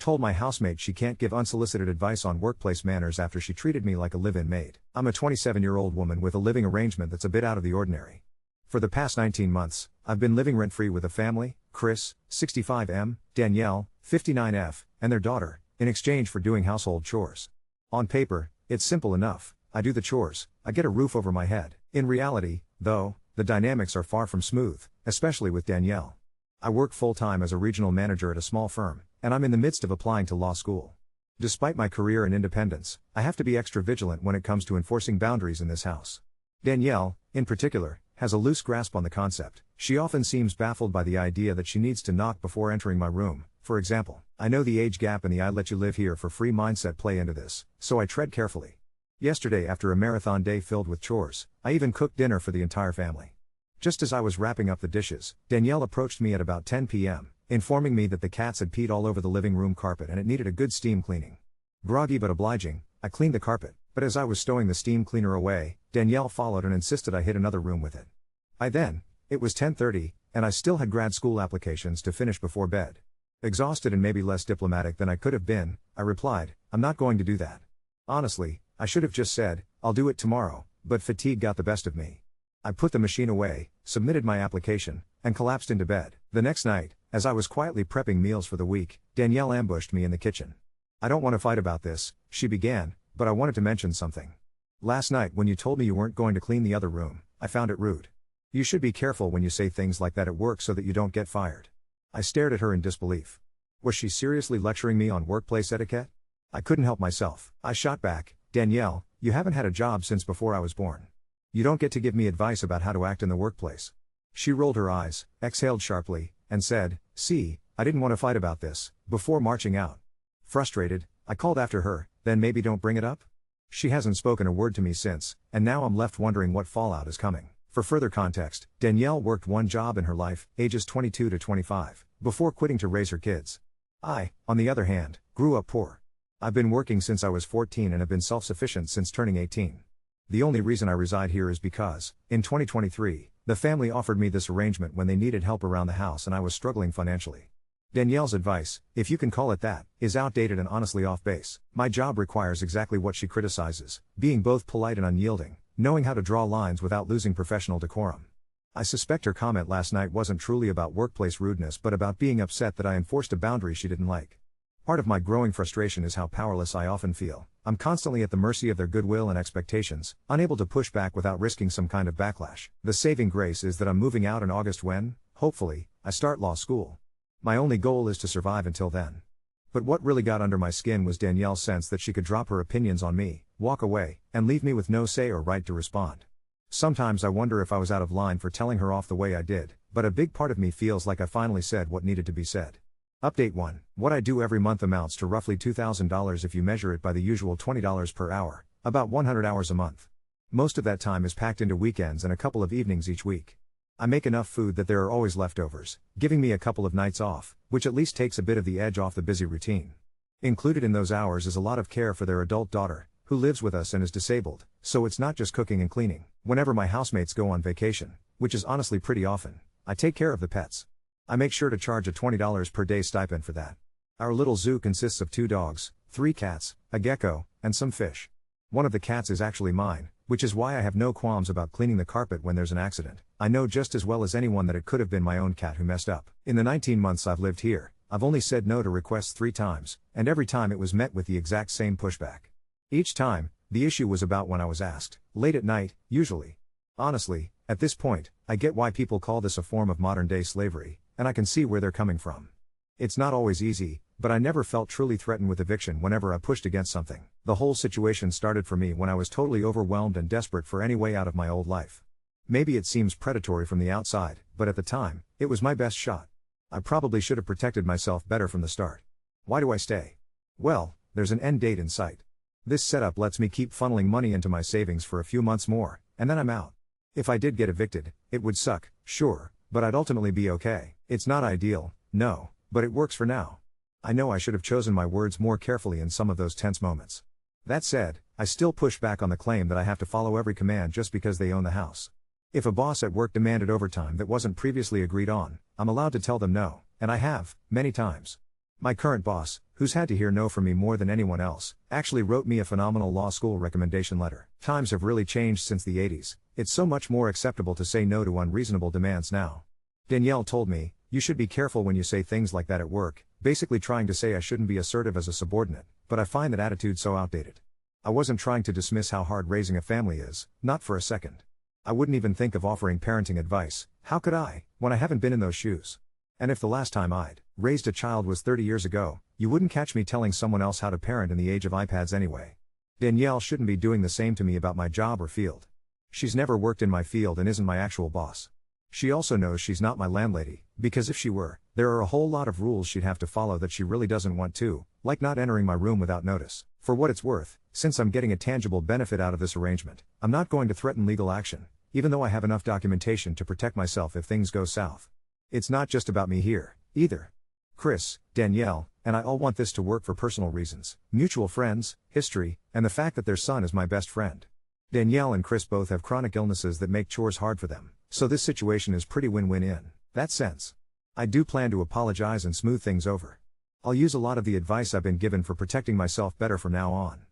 told my housemate she can't give unsolicited advice on workplace manners after she treated me like a live-in maid. I'm a 27-year-old woman with a living arrangement that's a bit out of the ordinary. For the past 19 months, I've been living rent-free with a family, Chris, 65M, Danielle, 59F, and their daughter, in exchange for doing household chores. On paper, it's simple enough. I do the chores, I get a roof over my head. In reality, though, the dynamics are far from smooth, especially with Danielle. I work full-time as a regional manager at a small firm, and I'm in the midst of applying to law school. Despite my career and independence, I have to be extra vigilant when it comes to enforcing boundaries in this house. Danielle, in particular, has a loose grasp on the concept. She often seems baffled by the idea that she needs to knock before entering my room. For example, I know the age gap and the "I let you live here for free" mindset play into this, so I tread carefully. Yesterday, after a marathon day filled with chores, I even cooked dinner for the entire family. Just as I was wrapping up the dishes, Danielle approached me at about 10 p.m., informing me that the cats had peed all over the living room carpet and it needed a good steam cleaning. Groggy but obliging, I cleaned the carpet, but as I was stowing the steam cleaner away, Danielle followed and insisted I hit another room with it. It was 10:30, and I still had grad school applications to finish before bed. Exhausted and maybe less diplomatic than I could have been, I replied, "I'm not going to do that." Honestly, I should have just said, "I'll do it tomorrow," but fatigue got the best of me. I put the machine away, submitted my application, and collapsed into bed. The next night, as I was quietly prepping meals for the week, Danielle ambushed me in the kitchen. "I don't want to fight about this," she began, "but I wanted to mention something. Last night when you told me you weren't going to clean the other room, I found it rude. You should be careful when you say things like that at work so that you don't get fired." I stared at her in disbelief. Was she seriously lecturing me on workplace etiquette? I couldn't help myself. I shot back, "Danielle, you haven't had a job since before I was born. You don't get to give me advice about how to act in the workplace." She rolled her eyes, exhaled sharply, and said, "See, I didn't want to fight about this," before marching out. Frustrated, I called after her, "Then maybe don't bring it up?" She hasn't spoken a word to me since, and now I'm left wondering what fallout is coming. For further context, Danielle worked one job in her life, ages 22 to 25, before quitting to raise her kids. I, on the other hand, grew up poor. I've been working since I was 14 and have been self-sufficient since turning 18. The only reason I reside here is because, in 2023, the family offered me this arrangement when they needed help around the house and I was struggling financially. Danielle's advice, if you can call it that, is outdated and honestly off base. My job requires exactly what she criticizes, being both polite and unyielding, knowing how to draw lines without losing professional decorum. I suspect her comment last night wasn't truly about workplace rudeness but about being upset that I enforced a boundary she didn't like. Part of my growing frustration is how powerless I often feel. I'm constantly at the mercy of their goodwill and expectations, unable to push back without risking some kind of backlash. The saving grace is that I'm moving out in August when, hopefully, I start law school. My only goal is to survive until then. But what really got under my skin was Danielle's sense that she could drop her opinions on me, walk away, and leave me with no say or right to respond. Sometimes I wonder if I was out of line for telling her off the way I did, but a big part of me feels like I finally said what needed to be said. Update 1. What I do every month amounts to roughly $2,000 if you measure it by the usual $20 per hour, about 100 hours a month. Most of that time is packed into weekends and a couple of evenings each week. I make enough food that there are always leftovers, giving me a couple of nights off, which at least takes a bit of the edge off the busy routine. Included in those hours is a lot of care for their adult daughter, who lives with us and is disabled, so it's not just cooking and cleaning. Whenever my housemates go on vacation, which is honestly pretty often, I take care of the pets. I make sure to charge a $20 per day stipend for that. Our little zoo consists of 2 dogs, 3 cats, a gecko, and some fish. One of the cats is actually mine, which is why I have no qualms about cleaning the carpet when there's an accident. I know just as well as anyone that it could have been my own cat who messed up. In the 19 months I've lived here, I've only said no to requests 3 times, and every time it was met with the exact same pushback. Each time, the issue was about when I was asked, late at night, usually. Honestly, at this point, I get why people call this a form of modern-day slavery, and I can see where they're coming from. It's not always easy, but I never felt truly threatened with eviction whenever I pushed against something. The whole situation started for me when I was totally overwhelmed and desperate for any way out of my old life. Maybe it seems predatory from the outside, but at the time, it was my best shot. I probably should have protected myself better from the start. Why do I stay? Well, there's an end date in sight. This setup lets me keep funneling money into my savings for a few months more, and then I'm out. If I did get evicted, it would suck, sure, but I'd ultimately be okay. It's not ideal, no, but it works for now. I know I should have chosen my words more carefully in some of those tense moments. That said, I still push back on the claim that I have to follow every command just because they own the house. If a boss at work demanded overtime that wasn't previously agreed on, I'm allowed to tell them no, and I have, many times. My current boss, who's had to hear no from me more than anyone else, actually wrote me a phenomenal law school recommendation letter. Times have really changed since the 80s, it's so much more acceptable to say no to unreasonable demands now. Danielle told me, "You should be careful when you say things like that at work," basically trying to say I shouldn't be assertive as a subordinate, but I find that attitude so outdated. I wasn't trying to dismiss how hard raising a family is, not for a second. I wouldn't even think of offering parenting advice, how could I, when I haven't been in those shoes? And if the last time I'd raised a child was 30 years ago, you wouldn't catch me telling someone else how to parent in the age of iPads anyway. Danielle shouldn't be doing the same to me about my job or field. She's never worked in my field and isn't my actual boss. She also knows she's not my landlady, because if she were, there are a whole lot of rules she'd have to follow that she really doesn't want to, like not entering my room without notice. For what it's worth, since I'm getting a tangible benefit out of this arrangement, I'm not going to threaten legal action, even though I have enough documentation to protect myself if things go south. It's not just about me here, either. Chris, Danielle, and I all want this to work for personal reasons, mutual friends, history, and the fact that their son is my best friend. Danielle and Chris both have chronic illnesses that make chores hard for them, so this situation is pretty win-win in that sense. I do plan to apologize and smooth things over. I'll use a lot of the advice I've been given for protecting myself better from now on.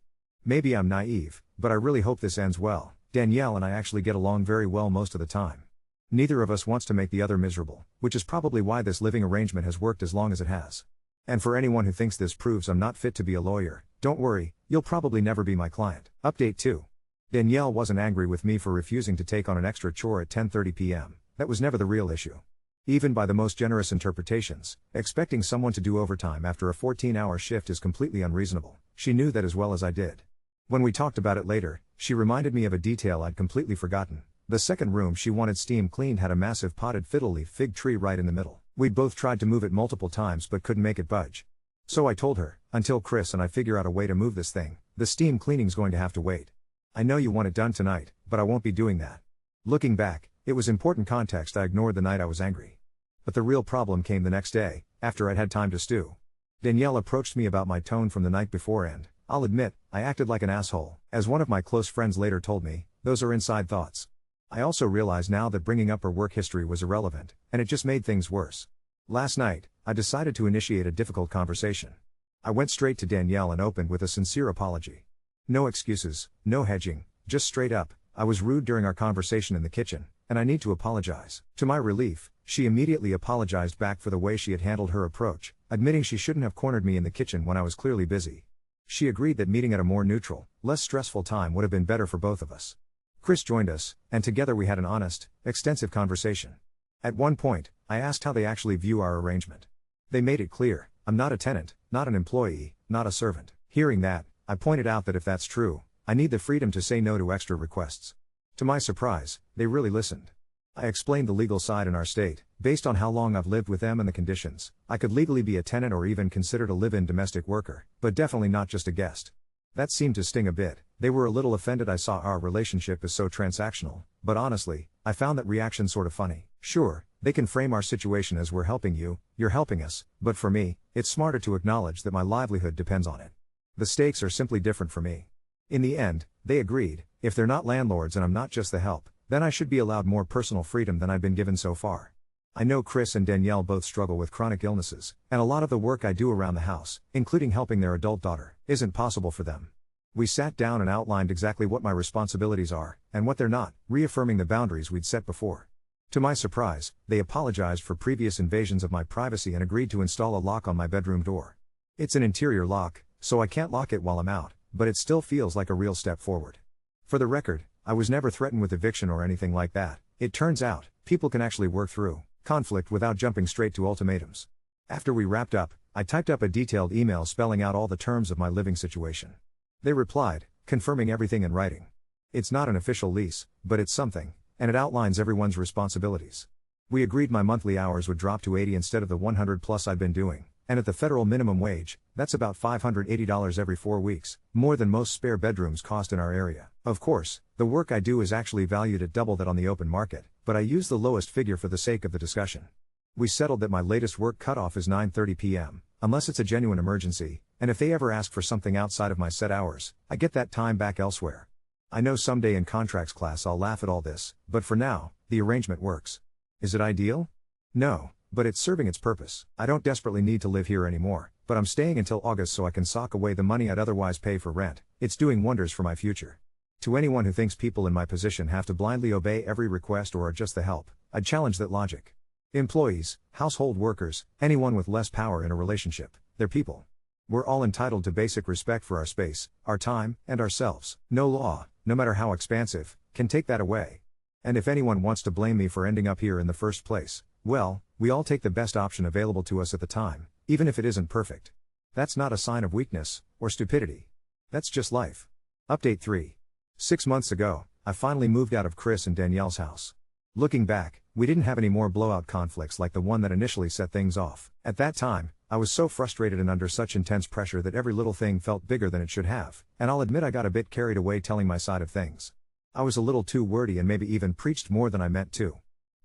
Maybe I'm naive, but I really hope this ends well. Danielle and I actually get along very well most of the time. Neither of us wants to make the other miserable, which is probably why this living arrangement has worked as long as it has. And for anyone who thinks this proves I'm not fit to be a lawyer, don't worry, you'll probably never be my client. Update 2. Danielle wasn't angry with me for refusing to take on an extra chore at 10:30 p.m. That was never the real issue. Even by the most generous interpretations, expecting someone to do overtime after a 14-hour shift is completely unreasonable. She knew that as well as I did. When we talked about it later, she reminded me of a detail I'd completely forgotten. The second room she wanted steam cleaned had a massive potted fiddle leaf fig tree right in the middle. We'd both tried to move it multiple times but couldn't make it budge. So I told her, until Chris and I figure out a way to move this thing, the steam cleaning's going to have to wait. I know you want it done tonight, but I won't be doing that. Looking back, it was important context I ignored the night I was angry. But the real problem came the next day, after I'd had time to stew. Danielle approached me about my tone from the night before and, I'll admit, I acted like an asshole. As one of my close friends later told me, those are inside thoughts. I also realize now that bringing up her work history was irrelevant, and it just made things worse. Last night, I decided to initiate a difficult conversation. I went straight to Danielle and opened with a sincere apology. No excuses, no hedging, just straight up, I was rude during our conversation in the kitchen, and I need to apologize. To my relief, she immediately apologized back for the way she had handled her approach, admitting she shouldn't have cornered me in the kitchen when I was clearly busy. She agreed that meeting at a more neutral, less stressful time would have been better for both of us. Chris joined us, and together we had an honest, extensive conversation. At one point, I asked how they actually view our arrangement. They made it clear, I'm not a tenant, not an employee, not a servant. Hearing that, I pointed out that if that's true, I need the freedom to say no to extra requests. To my surprise, they really listened. I explained the legal side in our state. Based on how long I've lived with them and the conditions, I could legally be a tenant or even considered a live-in domestic worker, but definitely not just a guest. That seemed to sting a bit. They were a little offended I saw our relationship as so transactional, but honestly, I found that reaction sort of funny. Sure, they can frame our situation as we're helping you, you're helping us, but for me, it's smarter to acknowledge that my livelihood depends on it. The stakes are simply different for me. In the end, they agreed, if they're not landlords and I'm not just the help, then I should be allowed more personal freedom than I've been given so far. I know Chris and Danielle both struggle with chronic illnesses, and a lot of the work I do around the house, including helping their adult daughter, isn't possible for them. We sat down and outlined exactly what my responsibilities are, and what they're not, reaffirming the boundaries we'd set before. To my surprise, they apologized for previous invasions of my privacy and agreed to install a lock on my bedroom door. It's an interior lock, so I can't lock it while I'm out, but it still feels like a real step forward. For the record, I was never threatened with eviction or anything like that. It turns out, people can actually work through conflict without jumping straight to ultimatums. After we wrapped up, I typed up a detailed email spelling out all the terms of my living situation. They replied, confirming everything in writing. It's not an official lease, but it's something, and it outlines everyone's responsibilities. We agreed my monthly hours would drop to 80 instead of the 100 plus I'd been doing, and at the federal minimum wage, that's about $580 every 4 weeks, more than most spare bedrooms cost in our area. Of course, the work I do is actually valued at double that on the open market, but I use the lowest figure for the sake of the discussion. We settled that my latest work cutoff is 9:30 p.m., unless it's a genuine emergency, and if they ever ask for something outside of my set hours, I get that time back elsewhere. I know someday in contracts class I'll laugh at all this, but for now, the arrangement works. Is it ideal? No, But it's serving its purpose. I don't desperately need to live here anymore, but I'm staying until August so I can sock away the money I'd otherwise pay for rent. It's doing wonders for my future. To anyone who thinks people in my position have to blindly obey every request or are just the help, I'd challenge that logic. Employees, household workers, anyone with less power in a relationship, they're people. We're all entitled to basic respect for our space, our time, and ourselves. No law, no matter how expansive, can take that away. And if anyone wants to blame me for ending up here in the first place, well, we all take the best option available to us at the time, even if it isn't perfect. That's not a sign of weakness, or stupidity. That's just life. Update 3. 6 months ago, I finally moved out of Chris and Danielle's house. Looking back, we didn't have any more blowout conflicts like the one that initially set things off. At that time, I was so frustrated and under such intense pressure that every little thing felt bigger than it should have, and I'll admit I got a bit carried away telling my side of things. I was a little too wordy and maybe even preached more than I meant to.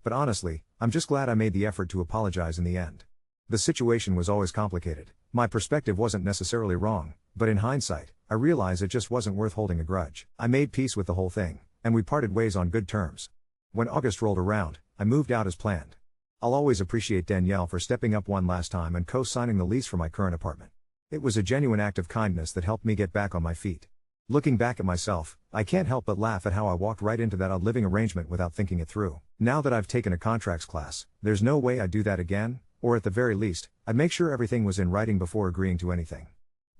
But honestly, I'm just glad I made the effort to apologize in the end. The situation was always complicated. My perspective wasn't necessarily wrong, but in hindsight, I realized it just wasn't worth holding a grudge. I made peace with the whole thing, and we parted ways on good terms. When August rolled around, I moved out as planned. I'll always appreciate Danielle for stepping up one last time and co-signing the lease for my current apartment. It was a genuine act of kindness that helped me get back on my feet. Looking back at myself, I can't help but laugh at how I walked right into that odd living arrangement without thinking it through. Now that I've taken a contracts class, there's no way I'd do that again, or at the very least, I'd make sure everything was in writing before agreeing to anything.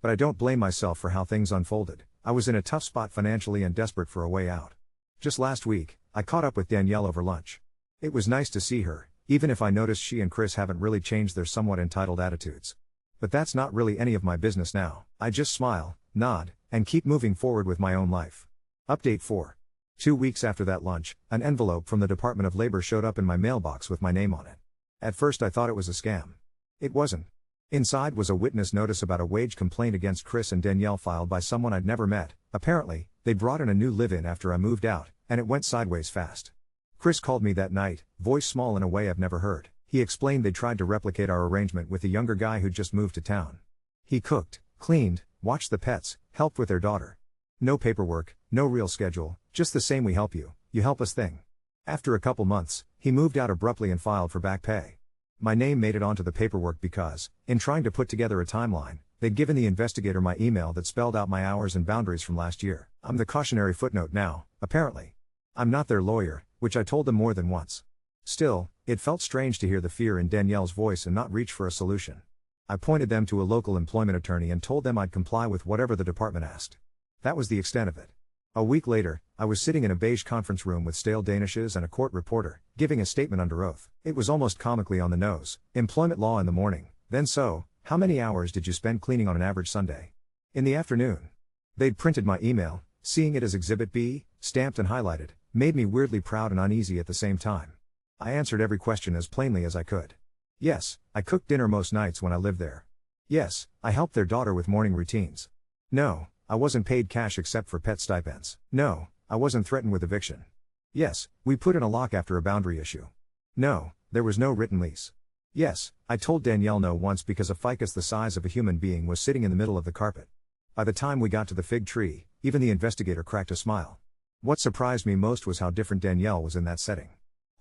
But I don't blame myself for how things unfolded. I was in a tough spot financially and desperate for a way out. Just last week, I caught up with Danielle over lunch. It was nice to see her, even if I noticed she and Chris haven't really changed their somewhat entitled attitudes. But that's not really any of my business now. I just smile, nod, and keep moving forward with my own life. Update 4. 2 weeks after that lunch, an envelope from the Department of Labor showed up in my mailbox with my name on it. At first I thought it was a scam. It wasn't. Inside was a witness notice about a wage complaint against Chris and Danielle filed by someone I'd never met. Apparently, they brought in a new live-in after I moved out, and it went sideways fast. Chris called me that night, voice small in a way I've never heard. He explained they tried to replicate our arrangement with the younger guy who'd just moved to town. He cooked, cleaned, watched the pets, helped with their daughter. No paperwork, no real schedule, just the same we help you, you help us thing. After a couple months, he moved out abruptly and filed for back pay. My name made it onto the paperwork because, in trying to put together a timeline, they'd given the investigator my email that spelled out my hours and boundaries from last year. I'm the cautionary footnote now, apparently. I'm not their lawyer, which I told them more than once. Still, it felt strange to hear the fear in Danielle's voice and not reach for a solution. I pointed them to a local employment attorney and told them I'd comply with whatever the department asked. That was the extent of it. A week later, I was sitting in a beige conference room with stale danishes and a court reporter, giving a statement under oath. It was almost comically on the nose. Employment law in the morning, then so, how many hours did you spend cleaning on an average Sunday? In the afternoon. They'd printed my email, seeing it as Exhibit B, stamped and highlighted, made me weirdly proud and uneasy at the same time. I answered every question as plainly as I could. Yes, I cooked dinner most nights when I lived there. Yes, I helped their daughter with morning routines. No, I wasn't paid cash except for pet stipends. No, I wasn't threatened with eviction. Yes, we put in a lock after a boundary issue. No, there was no written lease. Yes, I told Danielle no once because a ficus the size of a human being was sitting in the middle of the carpet. By the time we got to the fig tree, even the investigator cracked a smile. What surprised me most was how different Danielle was in that setting.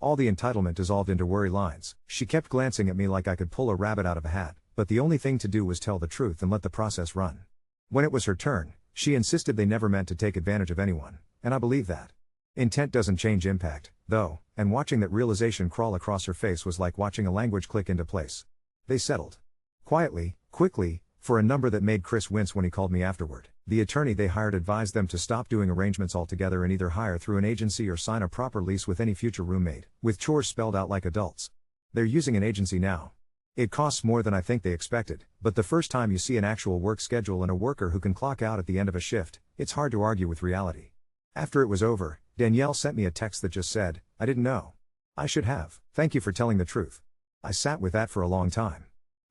All the entitlement dissolved into worry lines. She kept glancing at me like I could pull a rabbit out of a hat, but the only thing to do was tell the truth and let the process run. When it was her turn, she insisted they never meant to take advantage of anyone, and I believe that. Intent doesn't change impact, though, and watching that realization crawl across her face was like watching a language click into place. They settled. Quietly, quickly, for a number that made Chris wince when he called me afterward. The attorney they hired advised them to stop doing arrangements altogether and either hire through an agency or sign a proper lease with any future roommate, with chores spelled out like adults. They're using an agency now. It costs more than I think they expected, but the first time you see an actual work schedule and a worker who can clock out at the end of a shift, it's hard to argue with reality. After it was over, Danielle sent me a text that just said, "I didn't know. I should have. Thank you for telling the truth." I sat with that for a long time.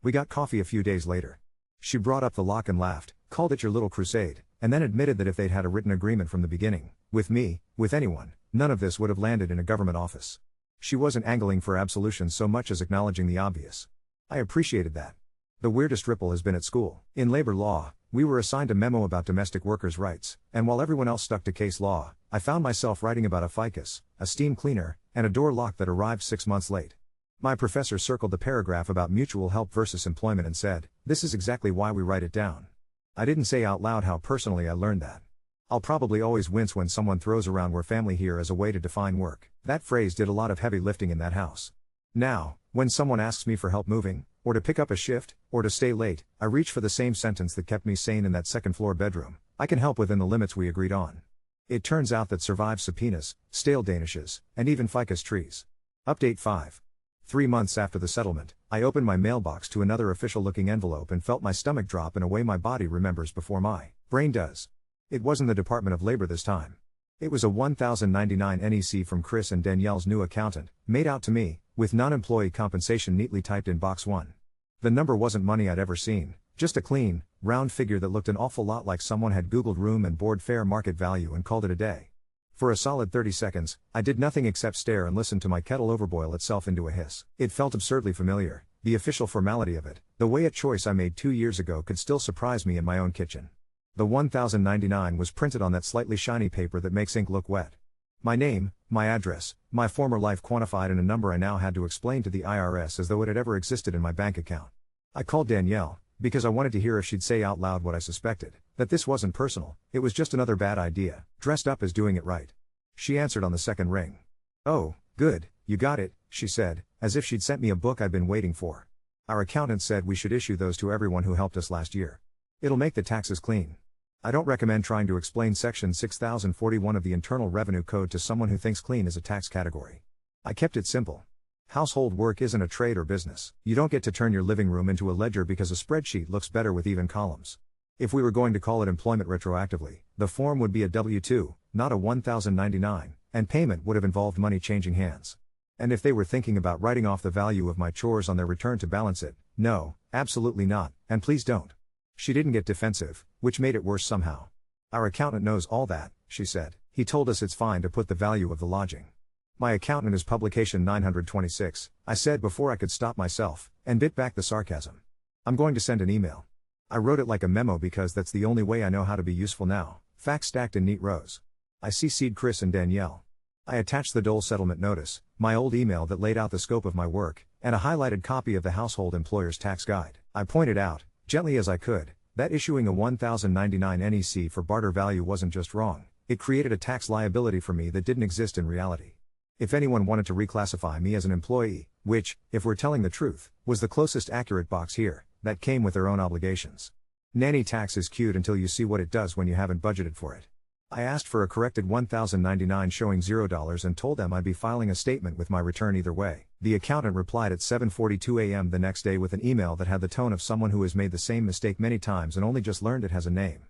We got coffee a few days later. She brought up the lock and laughed, called it your little crusade, and then admitted that if they'd had a written agreement from the beginning, with me, with anyone, none of this would have landed in a government office. She wasn't angling for absolution so much as acknowledging the obvious. I appreciated that. The weirdest ripple has been at school. In labor law, we were assigned a memo about domestic workers' rights, and while everyone else stuck to case law, I found myself writing about a ficus, a steam cleaner, and a door lock that arrived 6 months late. My professor circled the paragraph about mutual help versus employment and said, "This is exactly why we write it down." I didn't say out loud how personally I learned that. I'll probably always wince when someone throws around "we're family here" as a way to define work. That phrase did a lot of heavy lifting in that house. Now, when someone asks me for help moving, or to pick up a shift, or to stay late, I reach for the same sentence that kept me sane in that second-floor bedroom: I can help within the limits we agreed on. It turns out that survive subpoenas, stale danishes, and even ficus trees. Update 5. 3 months after the settlement, I opened my mailbox to another official-looking envelope and felt my stomach drop in a way my body remembers before my brain does. It wasn't the Department of Labor this time. It was a $1,099 NEC from Chris and Danielle's new accountant, made out to me, with non-employee compensation neatly typed in box 1. The number wasn't money I'd ever seen, just a clean, round figure that looked an awful lot like someone had Googled room and board fair market value and called it a day. For a solid 30 seconds, I did nothing except stare and listen to my kettle overboil itself into a hiss. It felt absurdly familiar, the official formality of it, the way a choice I made 2 years ago could still surprise me in my own kitchen. The $1,099 was printed on that slightly shiny paper that makes ink look wet. My name, my address, my former life quantified in a number I now had to explain to the IRS as though it had ever existed in my bank account. I called Danielle, because I wanted to hear if she'd say out loud what I suspected, that this wasn't personal, it was just another bad idea, dressed up as doing it right. She answered on the second ring. "Oh, good, you got it," she said, as if she'd sent me a book I'd been waiting for. "Our accountant said we should issue those to everyone who helped us last year. It'll make the taxes clean. I don't recommend trying to explain Section 6041 of the Internal Revenue Code to someone who thinks clean is a tax category." I kept it simple. Household work isn't a trade or business. You don't get to turn your living room into a ledger because a spreadsheet looks better with even columns. If we were going to call it employment retroactively, the form would be a W-2, not a $1,099, and payment would have involved money changing hands. And if they were thinking about writing off the value of my chores on their return to balance it, no, absolutely not, and please don't. She didn't get defensive, which made it worse somehow. "Our accountant knows all that," she said. "He told us it's fine to put the value of the lodging." "My accountant is publication 926, I said before I could stop myself, and bit back the sarcasm. "I'm going to send an email." I wrote it like a memo because that's the only way I know how to be useful now, facts stacked in neat rows. I CC'd Chris and Danielle. I attached the Dole settlement notice, my old email that laid out the scope of my work, and a highlighted copy of the Household Employer's Tax Guide. I pointed out, gently as I could, that issuing a $1,099 NEC for barter value wasn't just wrong, it created a tax liability for me that didn't exist in reality. If anyone wanted to reclassify me as an employee, which, if we're telling the truth, was the closest accurate box here, that came with their own obligations. Nanny tax is cute until you see what it does when you haven't budgeted for it. I asked for a corrected $1,099 showing $0 and told them I'd be filing a statement with my return either way. The accountant replied at 7:42 a.m. the next day with an email that had the tone of someone who has made the same mistake many times and only just learned it has a name.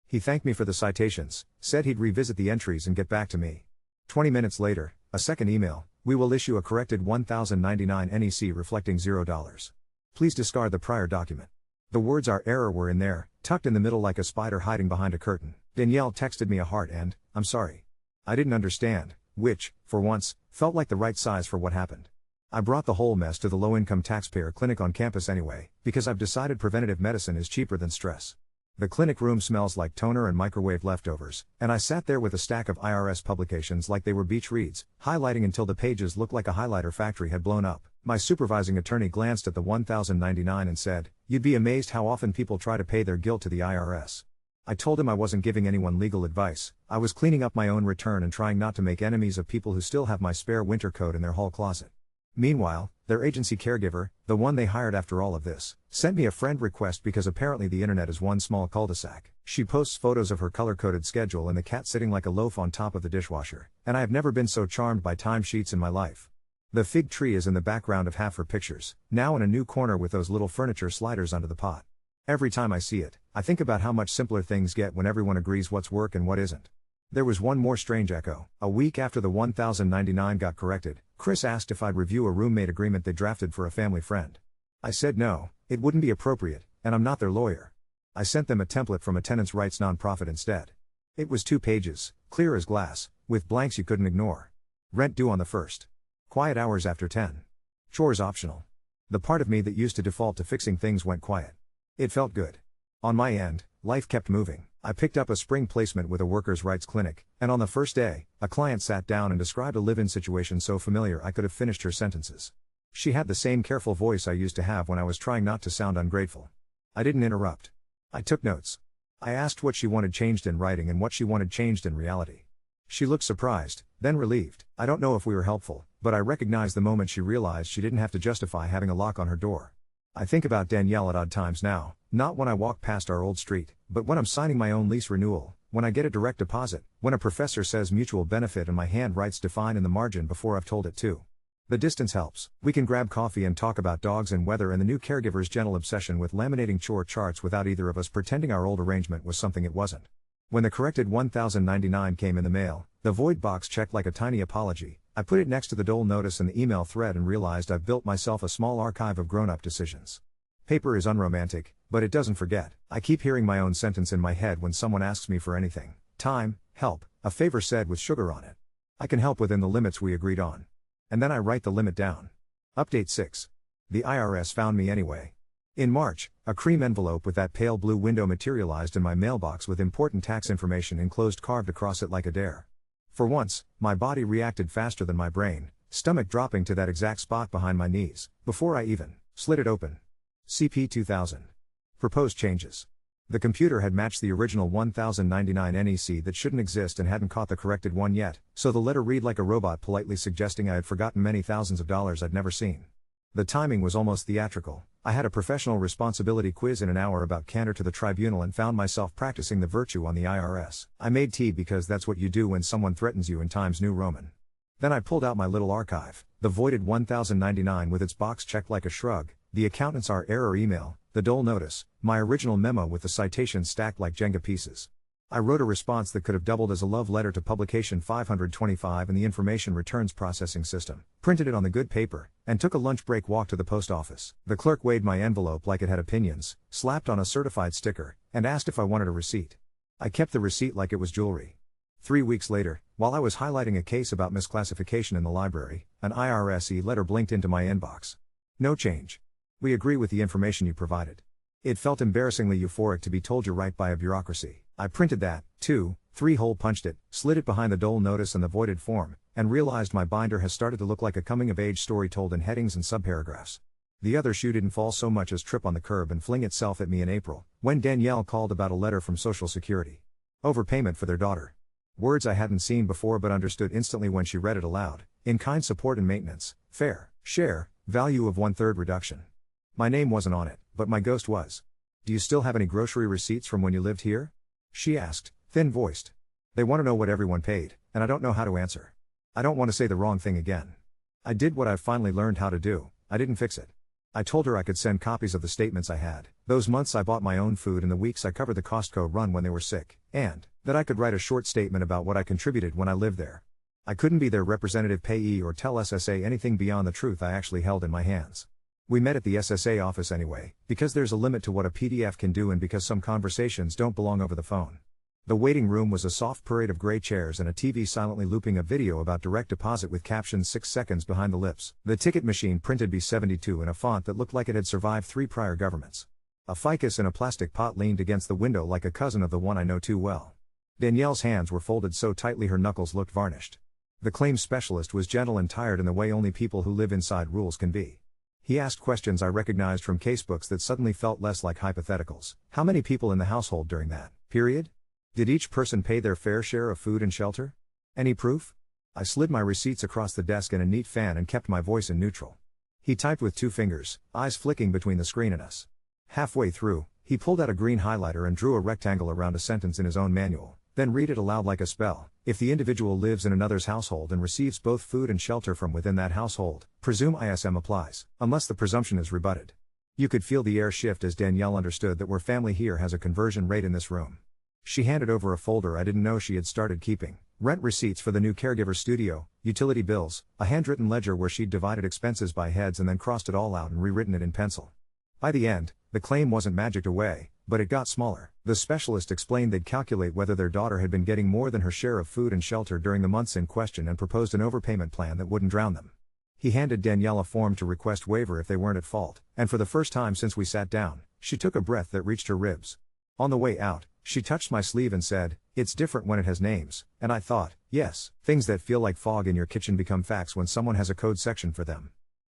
He thanked me for the citations, said he'd revisit the entries and get back to me. 20 minutes later, a second email: "We will issue a corrected $1,099 NEC reflecting $0. Please discard the prior document." The words "our error" were in there, tucked in the middle like a spider hiding behind a curtain. Danielle texted me a heart and, "I'm sorry." I didn't understand, which, for once, felt like the right size for what happened. I brought the whole mess to the low-income taxpayer clinic on campus anyway, because I've decided preventative medicine is cheaper than stress. The clinic room smells like toner and microwave leftovers, and I sat there with a stack of IRS publications like they were beach reads, highlighting until the pages looked like a highlighter factory had blown up. My supervising attorney glanced at the $1,099 and said, "You'd be amazed how often people try to pay their guilt to the IRS." I told him I wasn't giving anyone legal advice, I was cleaning up my own return and trying not to make enemies of people who still have my spare winter coat in their hall closet. Meanwhile, their agency caregiver, the one they hired after all of this, sent me a friend request because apparently the internet is one small cul-de-sac. She posts photos of her color-coded schedule and the cat sitting like a loaf on top of the dishwasher, and I have never been so charmed by timesheets in my life. The fig tree is in the background of half her pictures, now in a new corner with those little furniture sliders under the pot. Every time I see it, I think about how much simpler things get when everyone agrees what's work and what isn't. There was one more strange echo. A week after the $1,099 got corrected, Chris asked if I'd review a roommate agreement they drafted for a family friend. I said no, it wouldn't be appropriate, and I'm not their lawyer. I sent them a template from a tenants' rights nonprofit instead. It was 2 pages, clear as glass, with blanks you couldn't ignore. Rent due on the 1st. Quiet hours after 10. Chores optional. The part of me that used to default to fixing things went quiet. It felt good. On my end, life kept moving. I picked up a spring placement with a workers' rights clinic, and on the first day, a client sat down and described a live-in situation so familiar I could have finished her sentences. She had the same careful voice I used to have when I was trying not to sound ungrateful. I didn't interrupt. I took notes. I asked what she wanted changed in writing and what she wanted changed in reality. She looked surprised, then relieved. I don't know if we were helpful, but I recognized the moment she realized she didn't have to justify having a lock on her door. I think about Danielle at odd times now, not when I walk past our old street, but when I'm signing my own lease renewal, when I get a direct deposit, when a professor says mutual benefit and my hand writes define in the margin before I've told it to. The distance helps. We can grab coffee and talk about dogs and weather and the new caregiver's gentle obsession with laminating chore charts without either of us pretending our old arrangement was something it wasn't. When the corrected 1099 came in the mail, the void box checked like a tiny apology. I put it next to the dole notice in the email thread and realized I've built myself a small archive of grown-up decisions. Paper is unromantic, but it doesn't forget. I keep hearing my own sentence in my head when someone asks me for anything. Time, help, a favor said with sugar on it. I can help within the limits we agreed on. And then I write the limit down. Update 6. The IRS found me anyway. In March, a cream envelope with that pale blue window materialized in my mailbox with important tax information enclosed carved across it like a dare. For once, my body reacted faster than my brain, stomach dropping to that exact spot behind my knees, before I even slid it open. CP 2000. Proposed changes. The computer had matched the original 1099 NEC that shouldn't exist and hadn't caught the corrected one yet, so the letter read like a robot politely suggesting I had forgotten many thousands of dollars I'd never seen. The timing was almost theatrical. I had a professional responsibility quiz in an hour about candor to the tribunal and found myself practicing the virtue on the IRS. I made tea because that's what you do when someone threatens you in Times New Roman. Then I pulled out my little archive, the voided 1099 with its box checked like a shrug, the accountant's error email, the dole notice, my original memo with the citations stacked like Jenga pieces. I wrote a response that could have doubled as a love letter to publication 525 in the information returns processing system, printed it on the good paper, and took a lunch break walk to the post office. The clerk weighed my envelope like it had opinions, slapped on a certified sticker, and asked if I wanted a receipt. I kept the receipt like it was jewelry. 3 weeks later, while I was highlighting a case about misclassification in the library, an IRS letter blinked into my inbox. No change. We agree with the information you provided. It felt embarrassingly euphoric to be told you're right by a bureaucracy. I printed that, 2-3-hole punched it, slid it behind the dole notice and the voided form, and realized my binder has started to look like a coming-of-age story told in headings and subparagraphs. The other shoe didn't fall so much as trip on the curb and fling itself at me in April, when Danielle called about a letter from Social Security. Overpayment for their daughter. Words I hadn't seen before but understood instantly when she read it aloud. In-kind support and maintenance, fair, share, value of 1/3 reduction. My name wasn't on it, but my ghost was. Do you still have any grocery receipts from when you lived here? She asked, thin-voiced. They want to know what everyone paid, and I don't know how to answer. I don't want to say the wrong thing again. I did what I've finally learned how to do, I didn't fix it. I told her I could send copies of the statements I had, those months I bought my own food and the weeks I covered the Costco run when they were sick, and that I could write a short statement about what I contributed when I lived there. I couldn't be their representative payee or tell SSA anything beyond the truth I actually held in my hands. We met at the SSA office anyway, because there's a limit to what a PDF can do and because some conversations don't belong over the phone. The waiting room was a soft parade of gray chairs and a TV silently looping a video about direct deposit with captions 6 seconds behind the lips. The ticket machine printed B72 in a font that looked like it had survived 3 prior governments. A ficus in a plastic pot leaned against the window like a cousin of the one I know too well. Danielle's hands were folded so tightly her knuckles looked varnished. The claims specialist was gentle and tired in the way only people who live inside rules can be. He asked questions I recognized from casebooks that suddenly felt less like hypotheticals. How many people in the household during that period? Did each person pay their fair share of food and shelter? Any proof? I slid my receipts across the desk in a neat fan and kept my voice in neutral. He typed with 2 fingers, eyes flicking between the screen and us. Halfway through, he pulled out a green highlighter and drew a rectangle around a sentence in his own manual, then read it aloud like a spell. If the individual lives in another's household and receives both food and shelter from within that household, presume ISM applies, unless the presumption is rebutted. You could feel the air shift as Danielle understood that we're family here has a conversion rate in this room. She handed over a folder I didn't know she had started keeping. Rent receipts for the new caregiver studio, utility bills, a handwritten ledger where she'd divided expenses by heads and then crossed it all out and rewritten it in pencil. By the end, the claim wasn't magicked away, but it got smaller. The specialist explained they'd calculate whether their daughter had been getting more than her share of food and shelter during the months in question and proposed an overpayment plan that wouldn't drown them. He handed Danielle a form to request waiver if they weren't at fault, and for the first time since we sat down, she took a breath that reached her ribs. On the way out, she touched my sleeve and said, "It's different when it has names," and I thought, yes, things that feel like fog in your kitchen become facts when someone has a code section for them.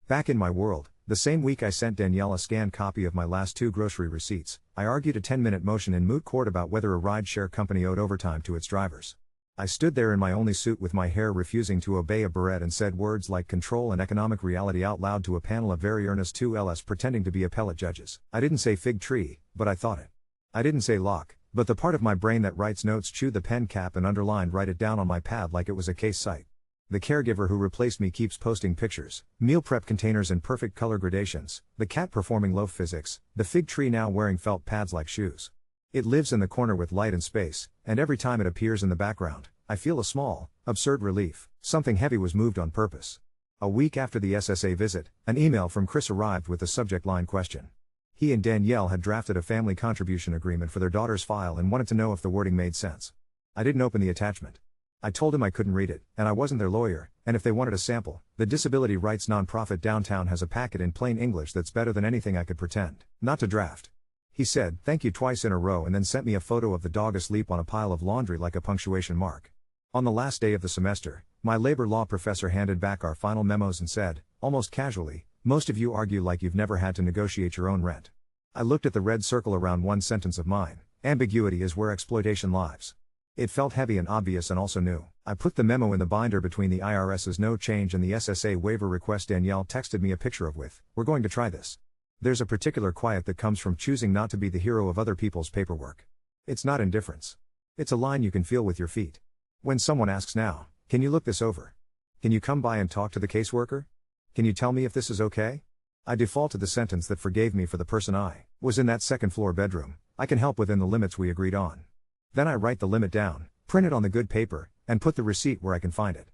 Back in my world, the same week I sent Danielle a scanned copy of my last 2 grocery receipts, I argued a 10-minute motion in moot court about whether a ride-share company owed overtime to its drivers. I stood there in my only suit with my hair refusing to obey a beret and said words like control and economic reality out loud to a panel of very earnest 2LS pretending to be appellate judges. I didn't say fig tree, but I thought it. I didn't say lock, but the part of my brain that writes notes chewed the pen cap and underlined write it down on my pad like it was a case site. The caregiver who replaced me keeps posting pictures, meal prep containers in perfect color gradations, the cat performing loaf physics, the fig tree now wearing felt pads like shoes. It lives in the corner with light and space, and every time it appears in the background, I feel a small, absurd relief. Something heavy was moved on purpose. A week after the SSA visit, an email from Chris arrived with the subject line question. He and Danielle had drafted a family contribution agreement for their daughter's file and wanted to know if the wording made sense. I didn't open the attachment. I told him I couldn't read it, and I wasn't their lawyer, and if they wanted a sample, the disability rights nonprofit downtown has a packet in plain English that's better than anything I could pretend not to draft. He said, "Thank you" twice in a row and then sent me a photo of the dog asleep on a pile of laundry like a punctuation mark. On the last day of the semester, my labor law professor handed back our final memos and said, almost casually, "Most of you argue like you've never had to negotiate your own rent." I looked at the red circle around one sentence of mine. Ambiguity is where exploitation lives. It felt heavy and obvious and also new. I put the memo in the binder between the IRS's no change and the SSA waiver request Danielle texted me a picture of with, "We're going to try this." There's a particular quiet that comes from choosing not to be the hero of other people's paperwork. It's not indifference. It's a line you can feel with your feet. When someone asks now, "Can you look this over? Can you come by and talk to the caseworker? Can you tell me if this is okay?" I default to the sentence that forgave me for the person I was in that second floor bedroom. "I can help within the limits we agreed on." Then I write the limit down, print it on the good paper, and put the receipt where I can find it.